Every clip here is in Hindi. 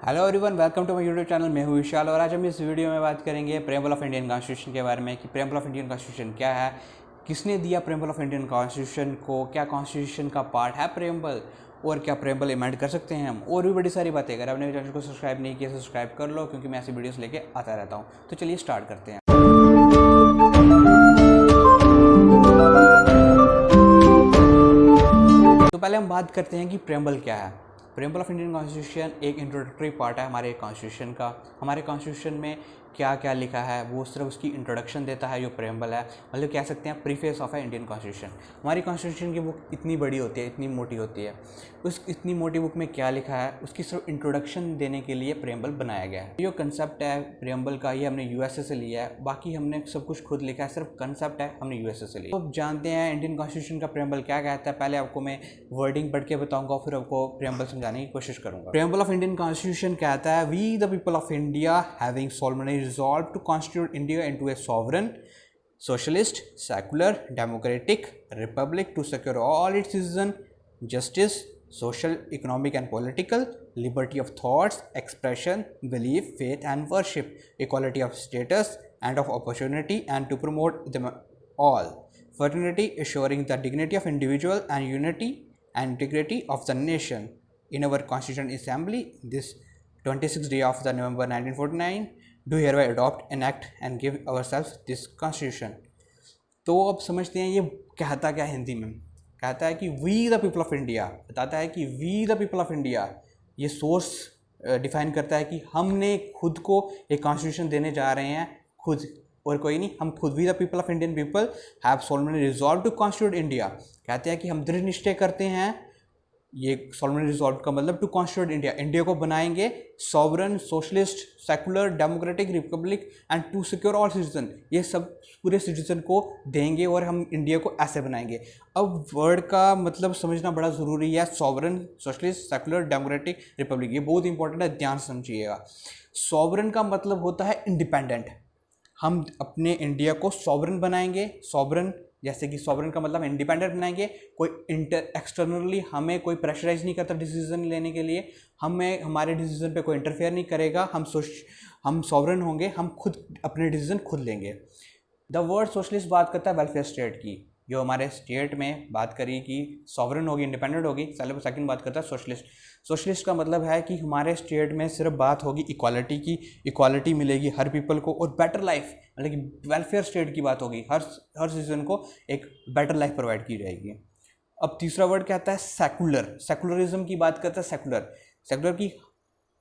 Hello everyone, welcome to my YouTube channel. मैं हूं विशाल और आज हम इस वीडियो में बात करेंगे प्रेम्बल ऑफ इंडियन कॉन्स्टिट्यूशन के बारे में कि प्रेम्बल ऑफ इंडियन कॉन्स्टिट्यूशन क्या है, किसने दिया प्रेम्बल ऑफ इंडियन कॉन्स्टिट्यूशन को, क्या कॉन्स्टिट्यूशन का पार्ट है प्रेम्बल और क्या प्रेम्बल इमेंड कर सकते हैं हम, और भी बड़ी सारी बातें। अगर आपने चैनल को सब्सक्राइब नहीं किया सब्सक्राइब कर लो, क्योंकि मैं ऐसी वीडियोज़ लेके आता रहता हूँ। तो चलिए स्टार्ट करते हैं। तो पहले हम बात करते हैं कि प्रेम्बल क्या है। प्रेम्बल ऑफ इंडियन कॉन्स्टिट्यूशन एक इंट्रोडक्टरी पार्ट है हमारे कॉन्स्टिट्यूशन का। हमारे कॉन्स्टिट्यूशन में क्या क्या लिखा है वो सिर्फ उसकी इंट्रोडक्शन देता है जो प्रेम्बल है, मतलब कह सकते हैं प्रीफेस ऑफ है इंडियन कॉन्स्टिट्यूशन। हमारी कॉन्स्टिट्यूशन की बुक इतनी बड़ी होती है, इतनी मोटी होती है, उस इतनी मोटी बुक में क्या लिखा है उसकी सिर्फ इंट्रोडक्शन देने के लिए प्रेम्बल बनाया गया है। जो कंसेप्ट है प्रेम्बल का ये हमने यूएसए से लिया है, बाकी हमने सब कुछ खुद लिखा है, सिर्फ कंसेप्ट है हमने यूएसए से लिया। तो जानते हैं इंडियन कॉन्स्टिट्यूशन का प्रेम्बल क्या कहता है। पहले आपको मैं वर्डिंग पढ़ के बताऊंगा, फिर आपको प्रेम्बल समझाने की कोशिश करूंगा। प्रेम्बल ऑफ इंडियन कॉन्स्टिट्यूशन कहता है, we the people of India having solemnly resolved to constitute India into a sovereign, socialist, secular, democratic republic to secure all its citizens justice, social, economic and political, liberty of thoughts, expression, belief, faith and worship, equality of status and of opportunity, and to promote them all. Fraternity, assuring the dignity of individual and unity and integrity of the nation. In our Constituent Assembly, this 26th day of the November 1949, do hereby adopt, enact and give ourselves this constitution. तो अब समझते हैं ये कहता क्या हिंदी में। कहता है कि we the people of India, बताता है कि we the people of India, ये सोर्स डिफाइन करता है कि हमने खुद को एक कॉन्स्टिट्यूशन देने जा रहे हैं, खुद और कोई नहीं, हम खुद। We the people of Indian people have solemnly resolve to constitute India. कहते हैं कि हम दृढ़ निश्चय करते हैं, ये सोलमनली रिजॉल्व का मतलब टू कॉन्स्टिट्यूट इंडिया, इंडिया को बनाएंगे sovereign, socialist, secular, democratic republic and to secure all citizen. ये सब पूरे सिटीजन को देंगे और हम इंडिया को ऐसे बनाएंगे। अब वर्ड का मतलब समझना बड़ा ज़रूरी है। Sovereign, socialist, secular, democratic, republic, ये बहुत इंपॉर्टेंट है, ध्यान से समझिएगा। सॉवरन का मतलब होता है इंडिपेंडेंट। हम अपने इंडिया को सॉवरन बनाएंगे। सॉवरन जैसे कि सॉवरन का मतलब इंडिपेंडेंट बनाएंगे, कोई एक्सटर्नली हमें कोई प्रेशराइज नहीं करता डिसीजन लेने के लिए, हमें हमारे डिसीजन पे कोई इंटरफेयर नहीं करेगा। हम सॉवरन होंगे, हम खुद अपने डिसीजन खुद लेंगे। द वर्ड सोशलिस्ट बात करता है वेलफेयर स्टेट की, जो हमारे स्टेट में बात करी कि सॉवरन होगी, इंडिपेंडेंट होगी। सेकंड बात करता है सोशलिस्ट। सोशलिस्ट का मतलब है कि हमारे स्टेट में सिर्फ बात होगी इक्वालिटी की, इक्वालिटी मिलेगी हर पीपल को और बेटर लाइफ, मतलब कि वेलफेयर स्टेट की बात होगी, हर सिटीजन को एक बेटर लाइफ प्रोवाइड की जाएगी। अब तीसरा वर्ड कहता है सेकुलर। सेकुलरिज्म की बात करता है सेकुलर। सेकुलर की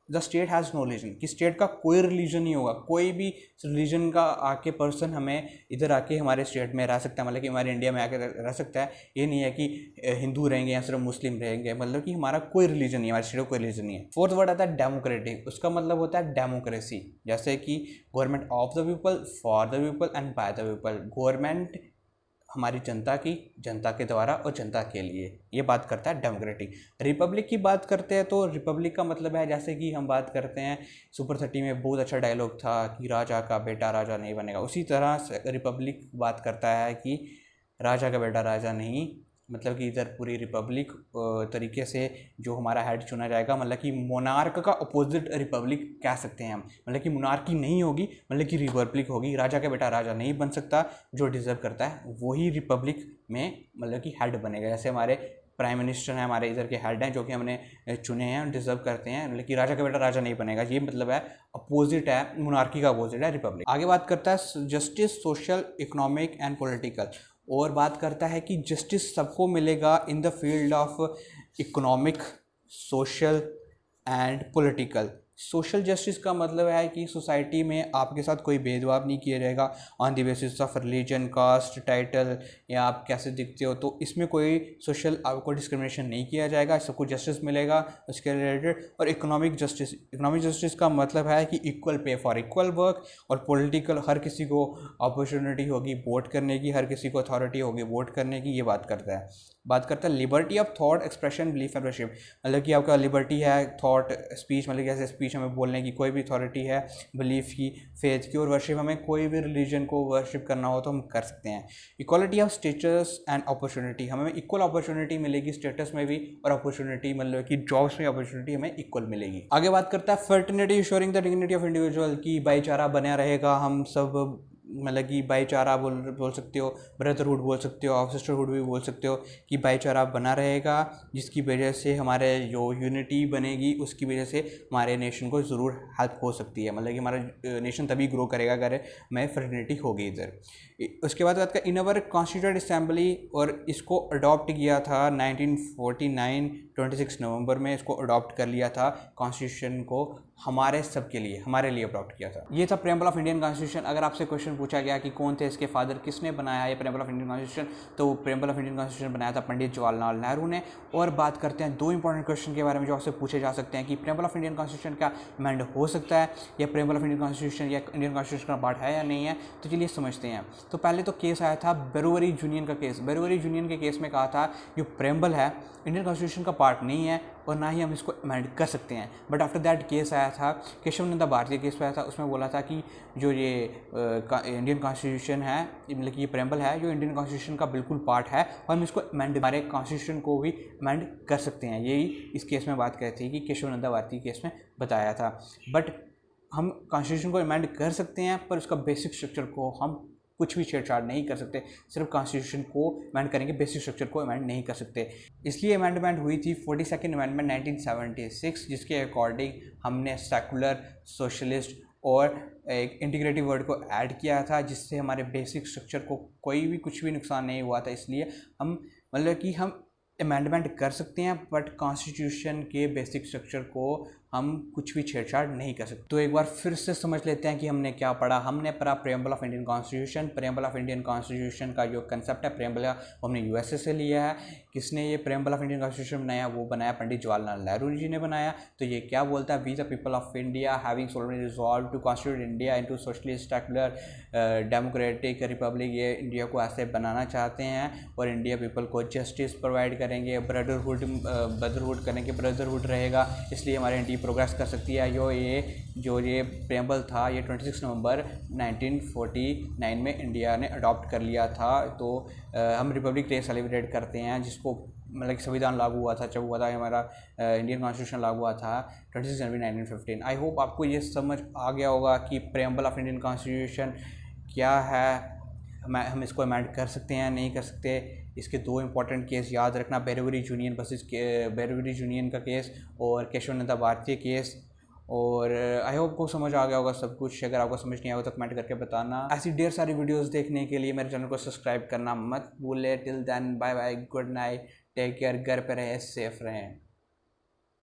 the state has no religion, कि स्टेट का कोई रिलीजन नहीं होगा, कोई भी रिलीजन का आके पर्सन हमें इधर आके हमारे स्टेट में रह सकता है, मतलब कि हमारे इंडिया में आके रह सकता है। ये नहीं है कि हिंदू रहेंगे या सिर्फ मुस्लिम रहेंगे, मतलब कि हमारा कोई रिलीजन नहीं है, हमारे स्टेट का कोई रिलीजन नहीं है। फोर्थ वर्ड आता है डेमोक्रेटिक। उसका मतलब होता है डेमोक्रेसी, जैसे कि government of the people, for the people and by the people. Government हमारी जनता की, जनता के द्वारा और जनता के लिए, ये बात करता है डेमोक्रेटिक। रिपब्लिक की बात करते हैं तो रिपब्लिक का मतलब है, जैसे कि हम बात करते हैं सुपर 30 में बहुत अच्छा डायलॉग था कि राजा का बेटा राजा नहीं बनेगा, उसी तरह रिपब्लिक बात करता है कि राजा का बेटा राजा नहीं, मतलब कि इधर पूरी रिपब्लिक तरीके से जो हमारा हेड चुना जाएगा, मतलब कि मोनार्क का अपोजिट रिपब्लिक कह सकते हैं हम, मतलब कि मोनार्की नहीं होगी, मतलब कि रिपब्लिक होगी। राजा का बेटा राजा नहीं बन सकता, जो डिज़र्व करता है वही रिपब्लिक में मतलब कि हेड बनेगा। जैसे हमारे प्राइम मिनिस्टर हैं, हमारे इधर के हेड हैं जो कि हमने चुने हैं, डिजर्व करते हैं, मतलब कि राजा का बेटा राजा नहीं बनेगा, ये मतलब है अपोजिट है, मोनार्की का अपोजिट है रिपब्लिक। आगे बात करता है justice, social, economic and political, और बात करता है कि जस्टिस सबको मिलेगा in the field of economic, social and political. Social justice का मतलब है कि सोसाइटी में आपके साथ कोई भेदभाव नहीं किया जाएगा on the basis of religion, caste, title या आप कैसे दिखते हो, तो इसमें कोई सोशल आपको डिस्क्रिमिनेशन नहीं किया जाएगा, सबको जस्टिस मिलेगा उसके रिलेटेड। और इकोनॉमिक जस्टिस, इकोनॉमिक जस्टिस का मतलब है कि equal pay for equal work. और पॉलिटिकल, हर किसी को अपॉर्चुनिटी होगी वोट करने की, हर किसी को अथॉरिटी होगी वोट करने की, ये बात करता है। बात करता है liberty of thought, expression, belief and worship, मतलब कि आपका लिबर्टी है थॉट, स्पीच, मतलब कि ऐसे स्पीच हमें बोलने की कोई भी अथॉरिटी है बिलीफ की, फेथ की और वर्शिप, हमें कोई भी रिलीजन को वर्शिप करना हो तो हम कर सकते हैं। Equality of status and opportunity, हमें इक्वल अपॉर्चुनिटी मिलेगी स्टेटस में भी और अपॉर्चुनिटी मतलब कि जॉब्स में अपॉर्चुनिटी हमें इक्वल मिलेगी। आगे बात करता है fraternity assuring the dignity of individual, की भाईचारा बना रहेगा, हम सब मतलब कि भाईचारा बोल सकते हो, ब्रदरहुड बोल सकते हो, सिस्टरहुड भी बोल सकते हो कि भाईचारा बना रहेगा, जिसकी वजह से हमारे जो यूनिटी बनेगी उसकी वजह से हमारे नेशन को ज़रूर हेल्प हो सकती है, मतलब कि हमारा नेशन तभी ग्रो करेगा अगर हमें फ्रेटर्निटी होगी इधर। उसके बाद बात का इन अवर कॉन्स्टिट्यूएंट असेंबली, और इसको अडॉप्ट किया था 1949 26 नवंबर में इसको अडॉप्ट कर लिया था कॉन्स्टिट्यूशन को, हमारे सब के लिए, हमारे लिए अडॉप्ट किया था। ये था प्रेम्बल ऑफ इंडियन कॉन्स्टिट्यूशन। अगर आपसे क्वेश्चन पूछा गया कि कौन थे इसके फादर, किसने बनाया ये प्रेम्बल ऑफ इंडियन कॉन्स्टिट्यूशन, तो प्रेम्बल ऑफ इंडियन कॉन्स्टिट्यूशन बनाया था पंडित जवाहरलाल नेहरू ने। और बात करते हैं दो इंपॉर्टेंट क्वेश्चन के बारे में जो आपसे पूछे जा सकते हैं कि प्रेम्बल ऑफ इंडियन कॉन्स्टिट्यूशन का अमेंड हो सकता है या प्रेम्बल ऑफ इंडियन कॉन्स्टिट्यूशन या इंडियन कॉन्स्टिट्यूशन का पार्ट है या नहीं है। तो चलिए समझते हैं। तो पहले तो केस आया था बेरोवरी यूनियन का केस। बेरोवरी यूनियन के केस में कहा था जो प्रेम्बल है इंडियन कॉन्स्टिट्यूशन का पार्ट नहीं है और ना ही हम इसको अमेंड कर सकते हैं। बट आफ्टर दैट केस आया था केशव नंदा भारती केस आया था, उसमें बोला था कि जो ये इंडियन कॉन्स्टिट्यूशन है, मतलब कि ये प्रेम्बल है जो इंडियन कॉन्स्टिट्यूशन का बिल्कुल पार्ट है और हम इसको अमेंड, हमारे कॉन्स्टिट्यूशन को भी अमेंड कर सकते हैं। यही इस केस में बात कही थी कि केशव नंदा भारती केस में बताया था। बट हम कॉन्स्टिट्यूशन को अमेंड कर सकते हैं पर उसका बेसिक स्ट्रक्चर को हम कुछ भी छेड़छाड़ नहीं कर सकते, सिर्फ कॉन्स्टिट्यूशन को अमेंड करेंगे, बेसिक स्ट्रक्चर को अमेंड नहीं कर सकते। इसलिए अमेंडमेंट हुई थी 42nd अमेंडमेंट 1976, जिसके अकॉर्डिंग हमने सेकुलर, सोशलिस्ट और एक इंटीग्रेटिव वर्ड को ऐड किया था, जिससे हमारे बेसिक स्ट्रक्चर को कोई भी कुछ भी नुकसान नहीं हुआ था। इसलिए हम मतलब कि हम अमेंडमेंट कर सकते हैं बट कॉन्स्टिट्यूशन के बेसिक स्ट्रक्चर को हम कुछ भी छेड़छाड़ नहीं कर सकते। तो एक बार फिर से समझ लेते हैं कि हमने क्या पढ़ा। हमने पढ़ा preamble of Indian constitution. Preamble of Indian constitution का जो कंसेप्ट है प्रेम्बल वो हमने यूएसए से लिया है। किसने ये प्रेम्बल ऑफ इंडियन कॉन्स्टिट्यूशन बनाया? वो बनाया पंडित जवाहरलाल नेहरू जी ने बनाया। तो ये क्या बोलता है? We the people of India having solemnly resolve to constitute India into socialist secular democratic republic, ये इंडिया को ऐसे बनाना चाहते हैं और इंडिया पीपल को जस्टिस प्रोवाइड करेंगे, ब्रदरहुड करेंगे, ब्रदरहुड रहेगा, इसलिए हमारी इंडिया प्रोग्रेस कर सकती है। जो ये प्रेम्बल था ये 26 नवंबर 1949 में इंडिया ने अडॉप्ट कर लिया था। तो हम रिपब्लिक डे सेलिब्रेट करते हैं, जिसको मतलब संविधान लागू हुआ था, जब हुआ था हमारा इंडियन कॉन्स्टिट्यूशन लागू हुआ था 26 जनवरी 1915। आई होप आपको ये समझ आ गया होगा कि प्रेम्बल ऑफ इंडियन कॉन्स्टिट्यूशन क्या है, हम इसको अमेंड कर सकते हैं नहीं कर सकते। इसके दो इंपॉर्टेंट केस याद रखना, बेरोवरी यूनियन वर्सेस बेरोवरी यूनियन का केस और केशव नंदा भारती केस। और आई होप को समझ आ गया होगा सब कुछ। अगर आपको समझ नहीं आया तो कमेंट करके बताना। ऐसी ढेर सारी वीडियोस देखने के लिए मेरे चैनल को सब्सक्राइब करना मत भूले। Till then bye bye, good night, take care, घर पे रहें, सेफ रहें।